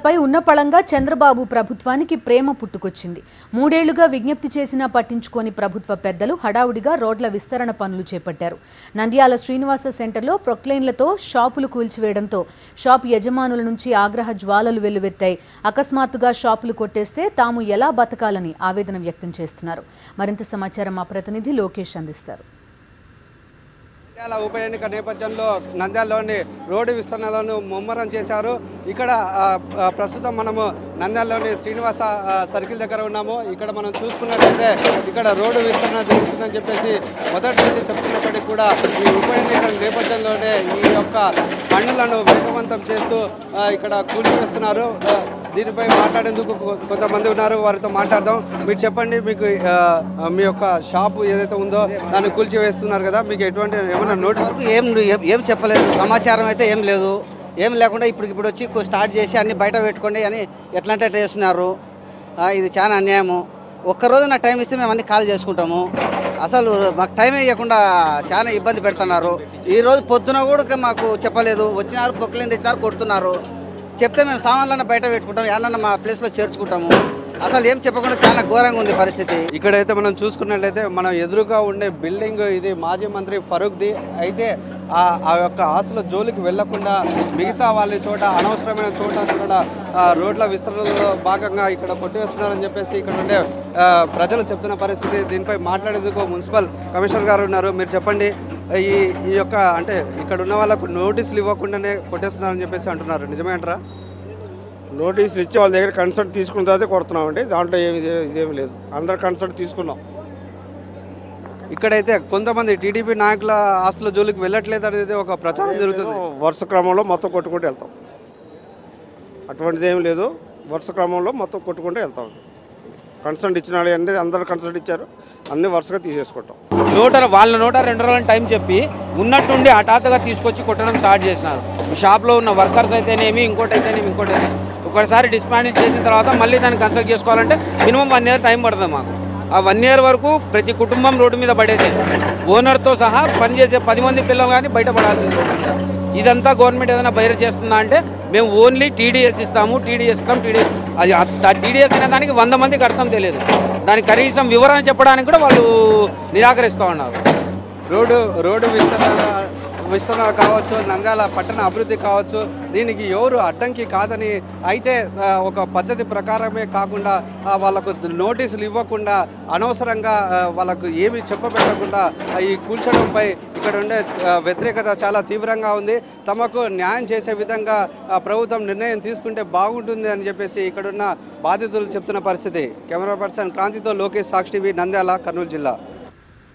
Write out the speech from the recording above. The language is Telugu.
పై ఉన్నపళంగా చంద్రబాబు ప్రభుత్వానికి ప్రేమ పుట్టుకొచ్చింది. 3 ఏళ్లుగా విజ్ఞప్తి చేసినా పట్టించుకోని ప్రభుత్వ పెద్దలు హడావుడిగా రోడ్ల విస్తరణ పనులు చేపట్టారు. నంద్యాల శ్రీనివాస సెంటర్లో ప్రొక్లైన్లతో షాపులు కూల్చివేయడంతో షాప్ యజమానుల నుంచి ఆగ్రహ జ్వాలలు వెల్లువెత్తాయి. అకస్మాత్తుగా షాపులు కొట్టేస్తే తాము ఎలా బతకాలని ఆవేదన వ్యక్తం చేస్తున్నారు. మరింత సమాచారం మా ప్రతినిధి లోకేష్ అందిస్తారు. నంద్యాల ఉప ఎన్నిక నేపథ్యంలో నంద్యాలలోని రోడ్డు విస్తరణలను ముమ్మరం చేశారు. ఇక్కడ ప్రస్తుతం మనము నంద్యాలలోని శ్రీనివాస సర్కిల్ దగ్గర ఉన్నాము. ఇక్కడ మనం చూసుకున్నట్లయితే ఇక్కడ రోడ్డు విస్తరణ జరుగుతుందని చెప్పేసి మొదటి నుంచి చెప్తున్నప్పటికీ కూడా ఈ ఉప ఎన్నికల నేపథ్యంలోనే ఈ యొక్క పనులను వేగవంతం చేస్తూ ఇక్కడ కూల్చివేస్తున్నారు. దీనిపై మాట్లాడేందుకు కొంతమంది ఉన్నారు, వారితో మాట్లాడదాం. మీరు చెప్పండి, మీకు మీ యొక్క షాపు ఏదైతే ఉందో దాన్ని కూల్చివేస్తున్నారు కదా, మీకు ఎటువంటి ఏమైనా నోటీస్? ఏం చెప్పలేదు, సమాచారం అయితే ఏం లేదు. ఏం లేకుండా ఇప్పుడు వచ్చి స్టార్ట్ చేసి అన్ని బయట పెట్టుకోండి అని ఎట్లంటే చేస్తున్నారు. ఇది చాలా అన్యాయము. ఒక్కరోజు నాకు టైం ఇస్తే మేము అన్ని కాల్ చేసుకుంటాము. అసలు మాకు టైం ఇవ్వకుండా చాలా ఇబ్బంది పెడుతున్నారు. ఈరోజు పొద్దున కూడా మాకు చెప్పలేదు, వచ్చినారు పొక్కలేని తెచ్చారు కొడుతున్నారు. చెప్తే మేము సామాన్లన్న బయట పెట్టుకుంటాం, ఏమన్నా మా ప్లేస్లో చేర్చుకుంటాము. అసలు ఏం చెప్పకుండా చాలా ఘోరంగా ఉంది పరిస్థితి. ఇక్కడైతే మనం చూసుకున్నట్లయితే మనం ఎదురుగా ఉండే బిల్డింగ్ ఇది మాజీ మంత్రి ఫరూక్ది. అయితే ఆ యొక్క ఆస్తుల జోలికి వెళ్లకుండా మిగతా వాళ్ళ చోట అనవసరమైన చోట కూడా రోడ్ల విస్తరణలో భాగంగా ఇక్కడ కొట్టివేస్తున్నారని చెప్పేసి ఇక్కడ ఉండే ప్రజలు చెప్తున్న పరిస్థితి. దీనిపై మాట్లాడేందుకు మున్సిపల్ కమిషనర్ గారు ఉన్నారు. మీరు చెప్పండి, ఈ యొక్క అంటే ఇక్కడ ఉన్న వాళ్ళకు నోటీసులు ఇవ్వకుండానే కొట్టేస్తున్నారని చెప్పేసి అంటున్నారు, నిజమే అంటారా? నోటీసులు ఇచ్చి వాళ్ళ దగ్గర కన్సల్ట్ తీసుకున్న తర్వాత కొడుతున్నామండి. దాంట్లో ఇదేమి లేదు, అందరు కన్సల్ట్ తీసుకున్నాం. ఇక్కడైతే కొంతమంది టీడీపీ నాయకుల ఆస్తుల జోలికి వెళ్ళట్లేదు అనేది ఒక ప్రచారం జరుగుతుంది. వరుస క్రమంలో మొత్తం కొట్టుకుంటూ వెళ్తాం. అటువంటిది ఏమి లేదు, వరుస క్రమంలో మొత్తం కొట్టుకుంటూ వెళ్తాం. కన్సల్ట్ ఇచ్చిన వాళ్ళు అందరు కన్సల్ట్ ఇచ్చారు, అన్ని వరుసగా తీసేసుకుంటాం. వాళ్ళ 2 రోజుల టైం చెప్పి ఉన్నట్టుండి హఠాత్తుగా తీసుకొచ్చి కొట్టడం స్టార్ట్ చేసినారు. షాప్లో ఉన్న వర్కర్స్ అయితేనేమి ఇంకోటి ఒకసారి డిస్మాండిల్ చేసిన తర్వాత మళ్ళీ దాన్ని కన్స్ట్రక్ట్ చేసుకోవాలంటే మినిమం 1 ఇయర్ టైం పడుతుంది మాకు. ఆ 1 ఇయర్ వరకు ప్రతి కుటుంబం రోడ్డు మీద పడేదే, ఓనర్తో సహా పనిచేసే 10 మంది పిల్లలు కానీ బయటపడాల్సింది రోడ్డు మీద. ఇదంతా గవర్నమెంట్ ఏదైనా బయట చేస్తుందా అంటే మేము ఓన్లీ టీడీఎస్ ఇస్తాము. అది ఆ టీడీఎస్ అనే దానికి 100 మందికి అర్థం తెలియదు. దానికి కనీసం వివరణ చెప్పడానికి కూడా వాళ్ళు నిరాకరిస్తూ ఉన్నారు. రోడ్డు విస్తరణ కావచ్చు, నంద్యాల పట్టణ అభివృద్ధి కావచ్చు, దీనికి ఎవరు అడ్డంకి కాదని, అయితే ఒక పద్ధతి ప్రకారమే కాకుండా వాళ్ళకు నోటీసులు ఇవ్వకుండా అనవసరంగా వాళ్ళకు ఏమి చెప్పబెట్టకుండా ఈ కూల్చడంపై ఇక్కడ ఉండే వ్యతిరేకత చాలా తీవ్రంగా ఉంది. తమకు న్యాయం చేసే విధంగా ప్రభుత్వం నిర్ణయం తీసుకుంటే బాగుంటుంది అని చెప్పేసి ఇక్కడున్న బాధితులు చెప్తున్న పరిస్థితి. కెమెరా పర్సన్ క్రాంతితో లోకేష్, సాక్షి టీవీ, నంద్యాల, కర్నూలు జిల్లా.